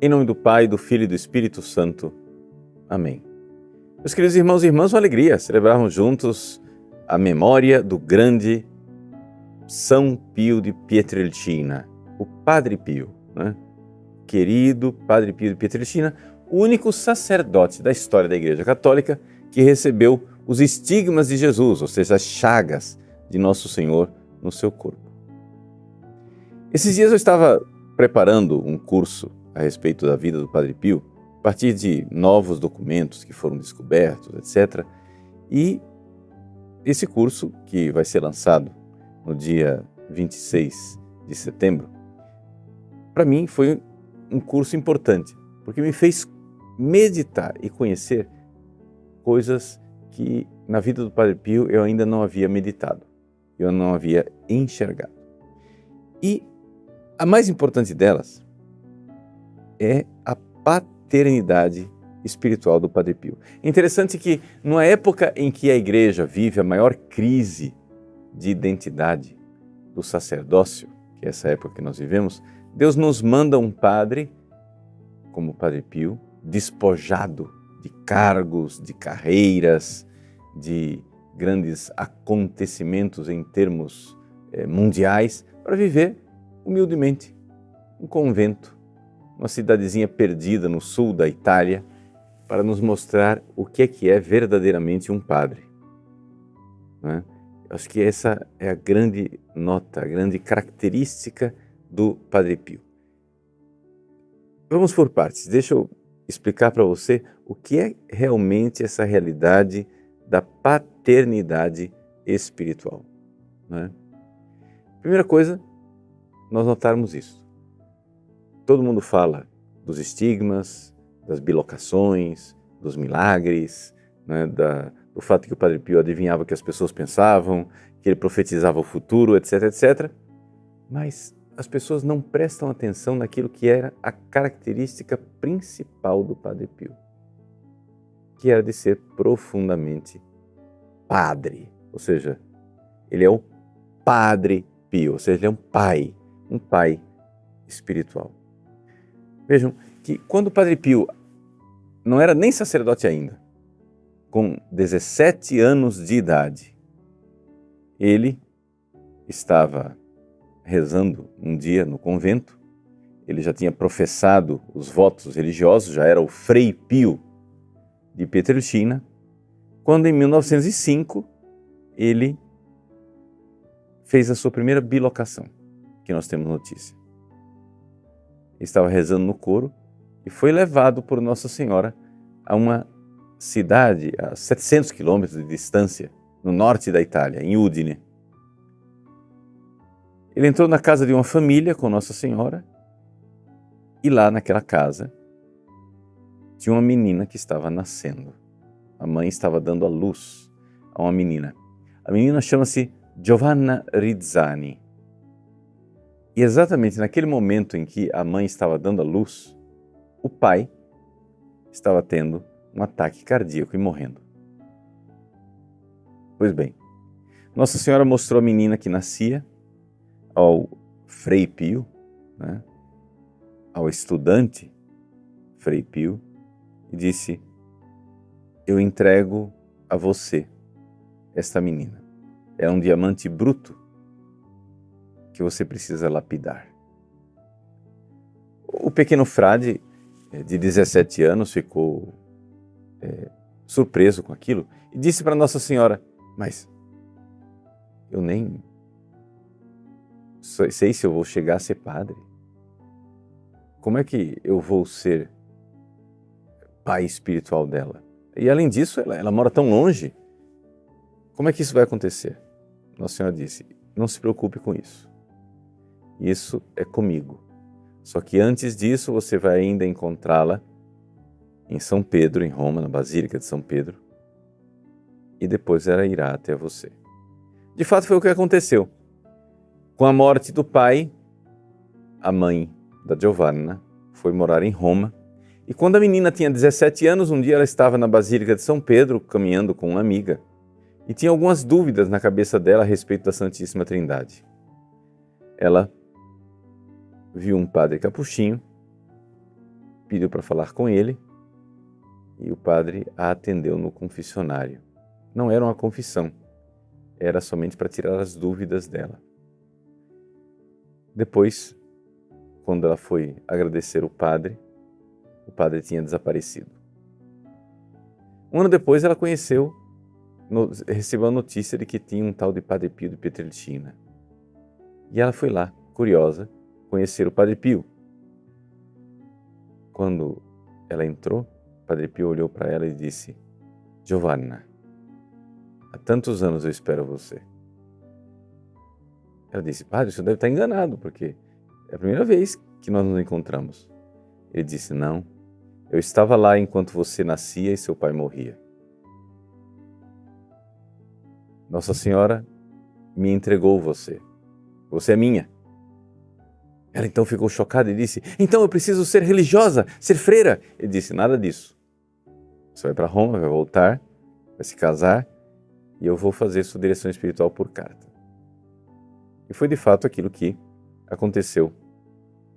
Em nome do Pai, do Filho e do Espírito Santo. Amém. Meus queridos irmãos e irmãs, uma alegria celebrarmos juntos a memória do grande São Pio de Pietrelcina, o Padre Pio, né? Querido Padre Pio de Pietrelcina, o único sacerdote da história da Igreja Católica que recebeu os estigmas de Jesus, ou seja, as chagas de Nosso Senhor no seu corpo. Esses dias eu estava preparando um curso a respeito da vida do Padre Pio, a partir de novos documentos que foram descobertos, etc. E esse curso, que vai ser lançado no dia 26 de setembro, para mim foi um curso importante, porque me fez meditar e conhecer coisas que na vida do Padre Pio eu ainda não havia meditado, eu não havia enxergado. E a mais importante delas é a paternidade espiritual do Padre Pio. É interessante que, numa época em que a Igreja vive a maior crise de identidade do sacerdócio, que é essa época que nós vivemos, Deus nos manda um padre, como o Padre Pio, despojado de cargos, de carreiras, de grandes acontecimentos em termos mundiais, para viver humildemente um convento, uma cidadezinha perdida no sul da Itália, para nos mostrar o que é verdadeiramente um padre. Né? Acho que essa é a grande nota, a grande característica do Padre Pio. Vamos por partes. Deixa eu explicar para você o que é realmente essa realidade da paternidade espiritual. Né? Primeira coisa, nós notarmos isso. Todo mundo fala dos estigmas, das bilocações, dos milagres, né, do fato que o Padre Pio adivinhava o que as pessoas pensavam, que ele profetizava o futuro, etc, etc. Mas as pessoas não prestam atenção naquilo que era a característica principal do Padre Pio, que era de ser profundamente padre, ou seja, ele é o Padre Pio, ou seja, ele é um pai espiritual. Vejam que quando o Padre Pio não era nem sacerdote ainda, com 17 anos de idade, ele estava rezando um dia no convento, ele já tinha professado os votos religiosos, já era o Frei Pio de Pietrelcina, quando em 1905 ele fez a sua primeira bilocação, que nós temos notícia. Estava rezando no coro e foi levado por Nossa Senhora a uma cidade a 700 quilômetros de distância, no norte da Itália, em Udine. Ele entrou na casa de uma família com Nossa Senhora e lá naquela casa tinha uma menina que estava nascendo. A mãe estava dando à luz a uma menina. A menina chama-se Giovanna Rizzani. E exatamente naquele momento em que a mãe estava dando à luz, o pai estava tendo um ataque cardíaco e morrendo. Pois bem, Nossa Senhora mostrou a menina que nascia ao Frei Pio, né, ao estudante Frei Pio, e disse: eu entrego a você esta menina. É um diamante bruto que você precisa lapidar. O pequeno frade de 17 anos ficou surpreso com aquilo e disse para Nossa Senhora: mas eu nem sei se eu vou chegar a ser padre. Como é que eu vou ser pai espiritual dela? E além disso, ela mora tão longe. Como é que isso vai acontecer? Nossa Senhora disse: não se preocupe com isso. Isso é comigo. Só que antes disso, você vai ainda encontrá-la em São Pedro, em Roma, na Basílica de São Pedro. E depois ela irá até você. De fato, foi o que aconteceu. Com a morte do pai, a mãe da Giovanna foi morar em Roma. E quando a menina tinha 17 anos, um dia ela estava na Basílica de São Pedro, caminhando com uma amiga, e tinha algumas dúvidas na cabeça dela a respeito da Santíssima Trindade. Ela viu um padre capuchinho pediu para falar com ele e o padre a atendeu no confessionário. Não era uma confissão, era somente para tirar as dúvidas dela. Depois, quando ela foi agradecer o padre tinha desaparecido. Um ano depois ela recebeu a notícia de que tinha um tal de Padre Pio de Pietrelcina. E ela foi lá, curiosa, conhecer o Padre Pio. Quando ela entrou, o Padre Pio olhou para ela e disse: Giovanna, há tantos anos eu espero você. Ela disse: Padre, o senhor deve estar enganado, porque é a primeira vez que nós nos encontramos. Ele disse: não, eu estava lá enquanto você nascia e seu pai morria. Nossa Senhora me entregou você. Você é minha. Ela então ficou chocada e disse: então eu preciso ser religiosa, ser freira. Ele disse: nada disso. Você vai para Roma, vai voltar, vai se casar e eu vou fazer sua direção espiritual por carta. E foi de fato aquilo que aconteceu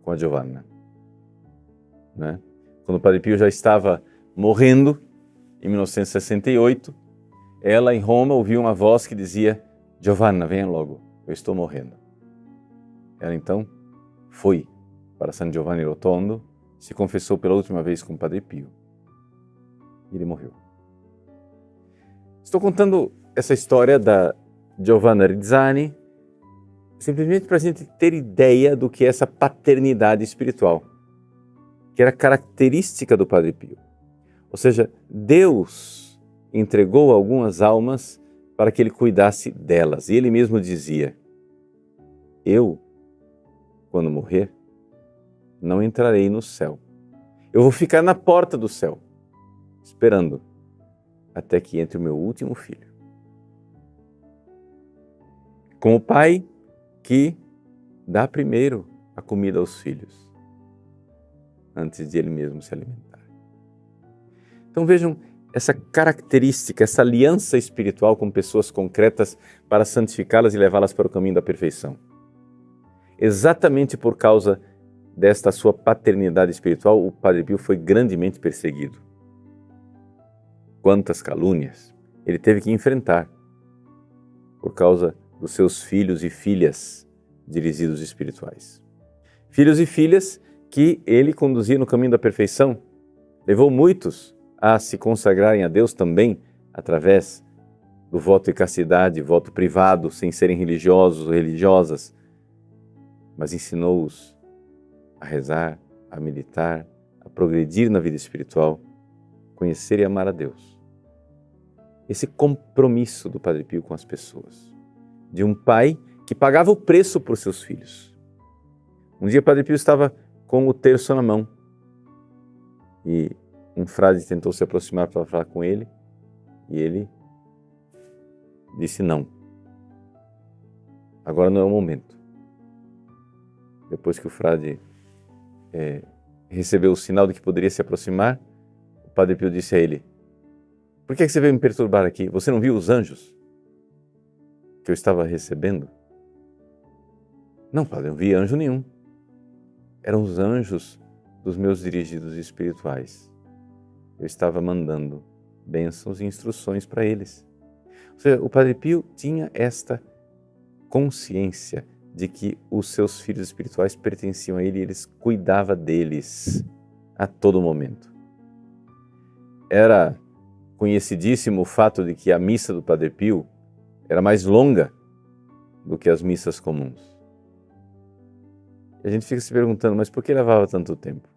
com a Giovanna. Né? Quando o Padre Pio já estava morrendo, em 1968, ela em Roma ouviu uma voz que dizia: Giovanna, venha logo, eu estou morrendo. Ela então foi para San Giovanni Rotondo, se confessou pela última vez com o Padre Pio. E ele morreu. Estou contando essa história da Giovanna Rizzani simplesmente para a gente ter ideia do que é essa paternidade espiritual, que era característica do Padre Pio. Ou seja, Deus entregou algumas almas para que ele cuidasse delas. E ele mesmo dizia: eu, quando morrer, não entrarei no céu. Eu vou ficar na porta do céu, esperando até que entre o meu último filho. Com o pai que dá primeiro a comida aos filhos, antes de ele mesmo se alimentar. Então vejam essa característica, essa aliança espiritual com pessoas concretas para santificá-las e levá-las para o caminho da perfeição. Exatamente por causa desta sua paternidade espiritual, o Padre Pio foi grandemente perseguido. Quantas calúnias ele teve que enfrentar por causa dos seus filhos e filhas dirigidos espirituais. Filhos e filhas que ele conduzia no caminho da perfeição, levou muitos a se consagrarem a Deus também através do voto de castidade, voto privado, sem serem religiosos ou religiosas, mas ensinou-os a rezar, a meditar, a progredir na vida espiritual, conhecer e amar a Deus. Esse compromisso do Padre Pio com as pessoas, de um pai que pagava o preço por seus filhos. Um dia o Padre Pio estava com o terço na mão e um frade tentou se aproximar para falar com ele e ele disse: não, agora não é o momento. Depois que o frade recebeu o sinal de que poderia se aproximar, o Padre Pio disse a ele: por que você veio me perturbar aqui? Você não viu os anjos que eu estava recebendo? Não, padre, eu não vi anjo nenhum. Eram os anjos dos meus dirigidos espirituais. Eu estava mandando bênçãos e instruções para eles. Ou seja, o Padre Pio tinha esta consciência de que os seus filhos espirituais pertenciam a ele e ele cuidava deles a todo momento. Era conhecidíssimo o fato de que a missa do Padre Pio era mais longa do que as missas comuns. E a gente fica se perguntando, mas por que levava tanto tempo?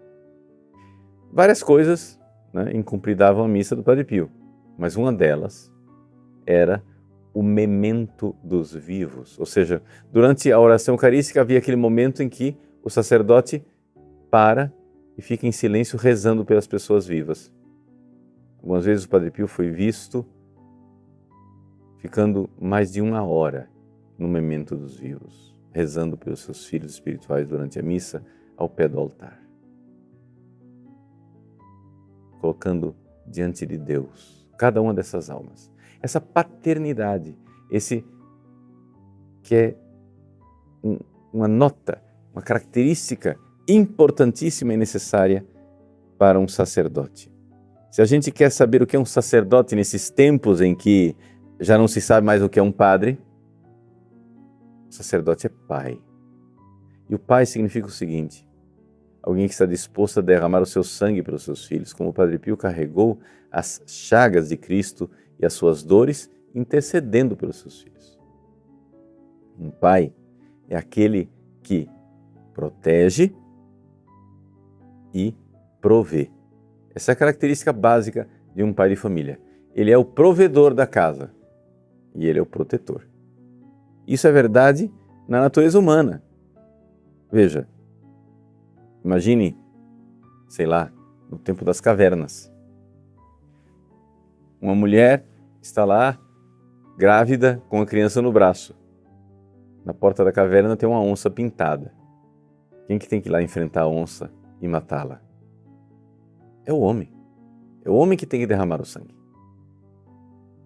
Várias coisas, né, incumpridam a missa do Padre Pio, mas uma delas era o memento dos vivos. Ou seja, durante a oração eucarística havia aquele momento em que o sacerdote para e fica em silêncio rezando pelas pessoas vivas. Algumas vezes o Padre Pio foi visto ficando mais de 1 hora no memento dos vivos, rezando pelos seus filhos espirituais durante a missa ao pé do altar, colocando diante de Deus cada uma dessas almas. Essa paternidade, esse que é uma nota, uma característica importantíssima e necessária para um sacerdote. Se a gente quer saber o que é um sacerdote nesses tempos em que já não se sabe mais o que é um padre, o sacerdote é pai. E o pai significa o seguinte: alguém que está disposto a derramar o seu sangue pelos seus filhos, como o Padre Pio carregou as chagas de Cristo e as suas dores, intercedendo pelos seus filhos. Um pai é aquele que protege e provê. Essa é a característica básica de um pai de família. Ele é o provedor da casa e ele é o protetor. Isso é verdade na natureza humana. Veja, imagine, sei lá, no tempo das cavernas. Uma mulher está lá, grávida, com a criança no braço. Na porta da caverna tem uma onça pintada. Quem que tem que ir lá enfrentar a onça e matá-la? É o homem. É o homem que tem que derramar o sangue.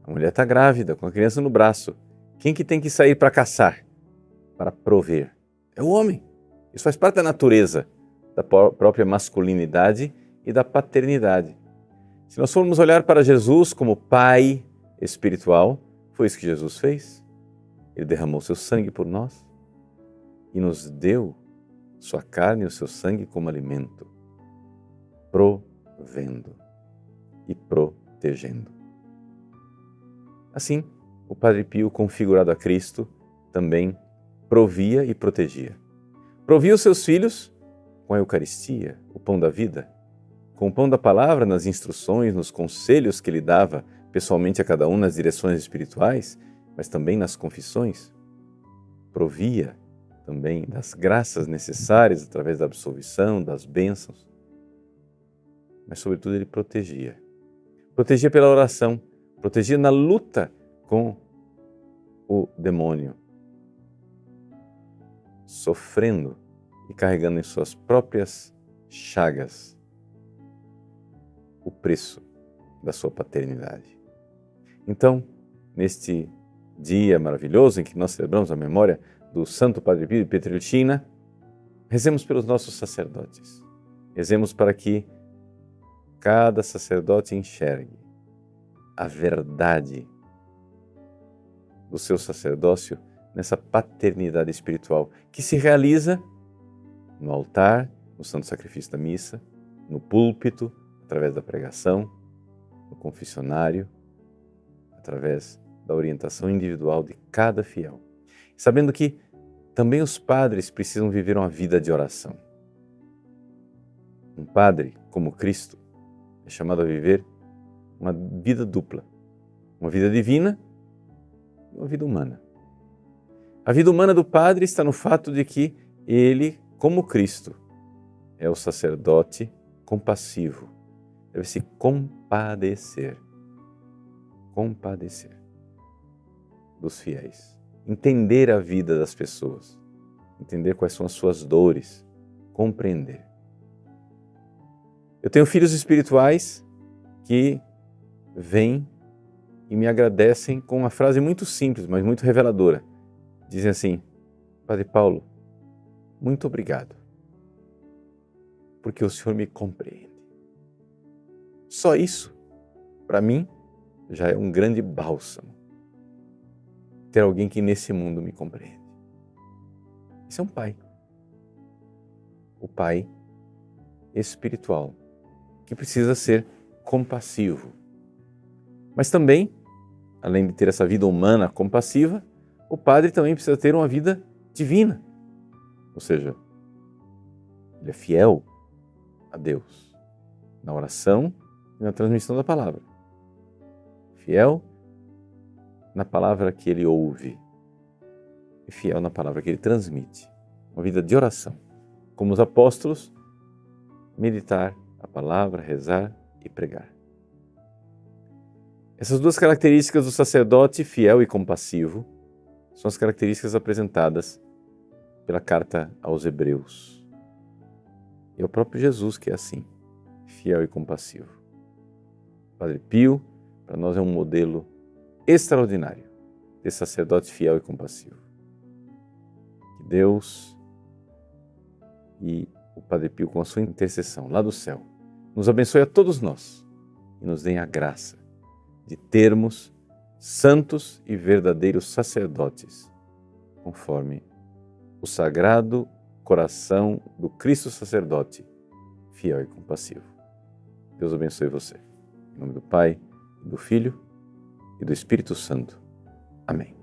A mulher está grávida, com a criança no braço. Quem que tem que sair para caçar? Para prover? É o homem. Isso faz parte da natureza, da própria masculinidade e da paternidade. Se nós formos olhar para Jesus como pai espiritual, foi isso que Jesus fez. Ele derramou seu sangue por nós e nos deu sua carne e o seu sangue como alimento, provendo e protegendo. Assim, o Padre Pio, configurado a Cristo, também provia e protegia. Provia os seus filhos com a Eucaristia, o pão da vida, com o pão da palavra nas instruções, nos conselhos que ele dava pessoalmente a cada um nas direções espirituais, mas também nas confissões. Provia também das graças necessárias através da absolvição, das bênçãos. Mas, sobretudo, ele protegia. Protegia pela oração, protegia na luta com o demônio, sofrendo e carregando em suas próprias chagas o preço da sua paternidade. Então, neste dia maravilhoso em que nós celebramos a memória do Santo Padre Pio de Pietrelcina, rezemos pelos nossos sacerdotes. Rezemos para que cada sacerdote enxergue a verdade do seu sacerdócio nessa paternidade espiritual que se realiza no altar, no santo sacrifício da missa, no púlpito, através da pregação, no confessionário, através da orientação individual de cada fiel. Sabendo que também os padres precisam viver uma vida de oração. Um padre, como Cristo, é chamado a viver uma vida dupla, uma vida divina e uma vida humana. A vida humana do padre está no fato de que ele, como Cristo, é o sacerdote compassivo, deve se compadecer dos fiéis, entender a vida das pessoas, entender quais são as suas dores, compreender. Eu tenho filhos espirituais que vêm e me agradecem com uma frase muito simples, mas muito reveladora. Dizem assim: Padre Paulo, muito obrigado, porque o Senhor me compreende. Só isso, para mim, já é um grande bálsamo. Ter alguém que nesse mundo me compreende. Esse é um pai. O pai espiritual, que precisa ser compassivo. Mas também, além de ter essa vida humana compassiva, o padre também precisa ter uma vida divina. Ou seja, ele é fiel a Deus na oração e na transmissão da palavra. Fiel na palavra que ele ouve e fiel na palavra que ele transmite. Uma vida de oração. Como os apóstolos, meditar a palavra, rezar e pregar. Essas duas características do sacerdote fiel e compassivo são as características apresentadas pela carta aos Hebreus. E é o próprio Jesus que é assim, fiel e compassivo. Padre Pio, para nós, é um modelo extraordinário de sacerdote fiel e compassivo. Que Deus e o Padre Pio, com a sua intercessão lá do céu, nos abençoe a todos nós e nos dê a graça de termos santos e verdadeiros sacerdotes, conforme o Sagrado Coração do Cristo Sacerdote, fiel e compassivo. Deus abençoe você. Em nome do Pai, do Filho e do Espírito Santo. Amém.